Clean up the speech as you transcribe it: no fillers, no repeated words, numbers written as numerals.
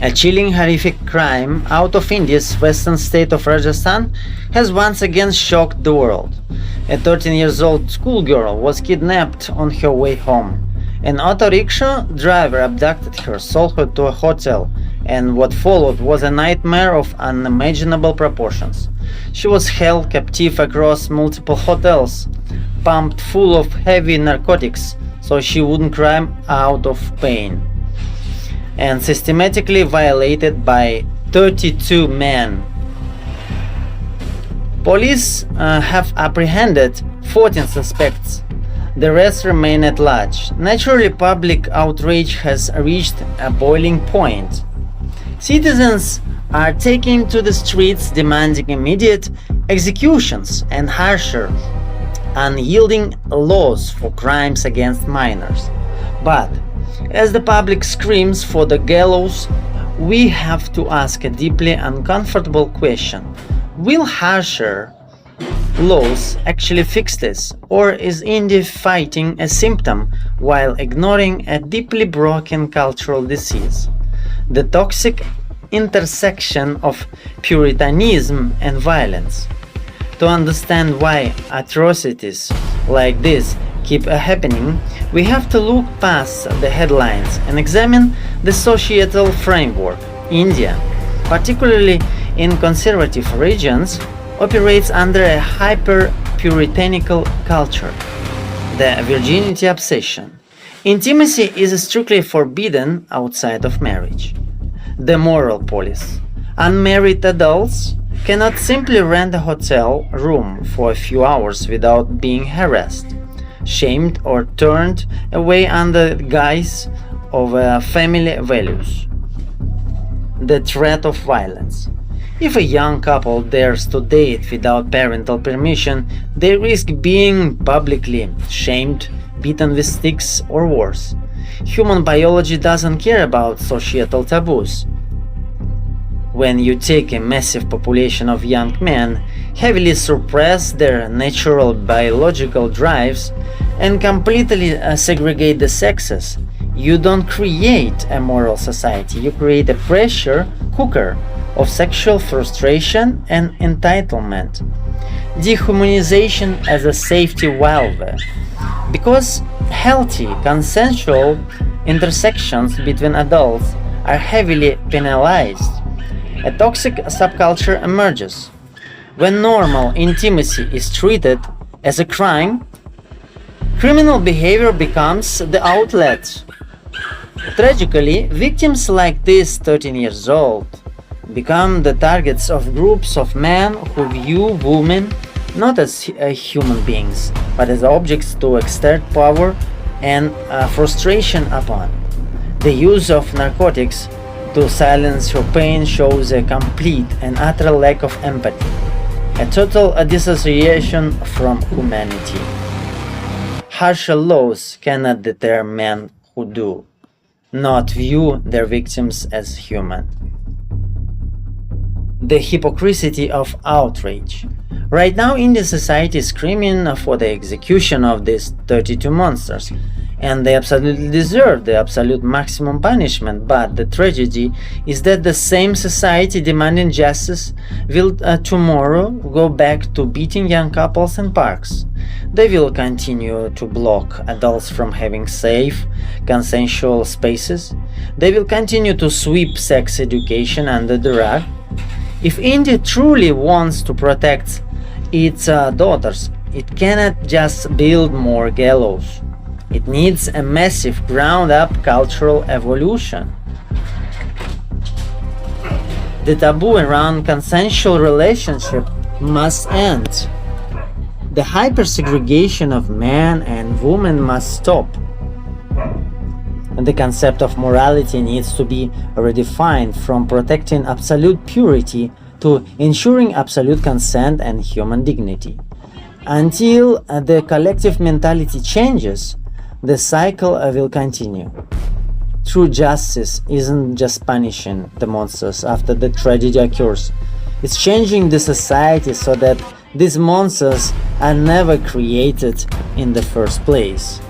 A chilling, horrific crime out of India's western state of Rajasthan has once again shocked the world. A 13-year-old schoolgirl was kidnapped on her way home. An auto rickshaw driver abducted her, sold her to a hotel, and what followed was a nightmare of unimaginable proportions. She was held captive across multiple hotels, pumped full of heavy narcotics so she wouldn't cry out of pain, and systematically violated by 32 men. Police have apprehended 14 suspects. The rest remain at large. Naturally, public outrage has reached a boiling point. Citizens are taking to the streets demanding immediate executions and harsher, unyielding laws for crimes against minors. But as the public screams for the gallows, we have to ask a deeply uncomfortable question. Will harsher laws actually fix this, or is India fighting a symptom while ignoring a deeply broken cultural disease? The toxic intersection of puritanism and violence. To understand why atrocities like this keep happening, we have to look past the headlines and examine the societal framework. India, particularly in conservative regions, operates under a hyper-puritanical culture. The virginity obsession. Intimacy is strictly forbidden outside of marriage. The moral police. Unmarried adults cannot simply rent a hotel room for a few hours without being harassed, shamed, or turned away under the guise of family values. The threat of violence. If a young couple dares to date without parental permission, they risk being publicly shamed, beaten with sticks, or worse. Human biology doesn't care about societal taboos. When you take a massive population of young men, heavily suppress their natural biological drives, and completely segregate the sexes, you don't create a moral society, you create a pressure cooker of sexual frustration and entitlement. Dehumanization as a safety valve. Because healthy, consensual intersections between adults are heavily penalized, a toxic subculture emerges. When normal intimacy is treated as a crime, criminal behavior becomes the outlet. Tragically, victims like this 13 years old become the targets of groups of men who view women not as human beings, but as objects to exert power and frustration upon. The use of narcotics to silence your pain shows a complete and utter lack of empathy, a total disassociation from humanity. Harsher laws cannot deter men who do not view their victims as human. The hypocrisy of outrage. Right now, Indian society is screaming for the execution of these 32 monsters, and they absolutely deserve the absolute maximum punishment. But the tragedy is that the same society demanding justice will tomorrow go back to beating young couples in parks. They will continue to block adults from having safe, consensual spaces. They will continue to sweep sex education under the rug. If India truly wants to protect its daughters, it cannot just build more gallows. It needs a massive ground-up cultural evolution. The taboo around consensual relationship must end. The hyper-segregation of man and woman must stop. The concept of morality needs to be redefined from protecting absolute purity to ensuring absolute consent and human dignity. Until the collective mentality changes, the cycle will continue. True justice isn't just punishing the monsters after the tragedy occurs. It's changing the society so that these monsters are never created in the first place.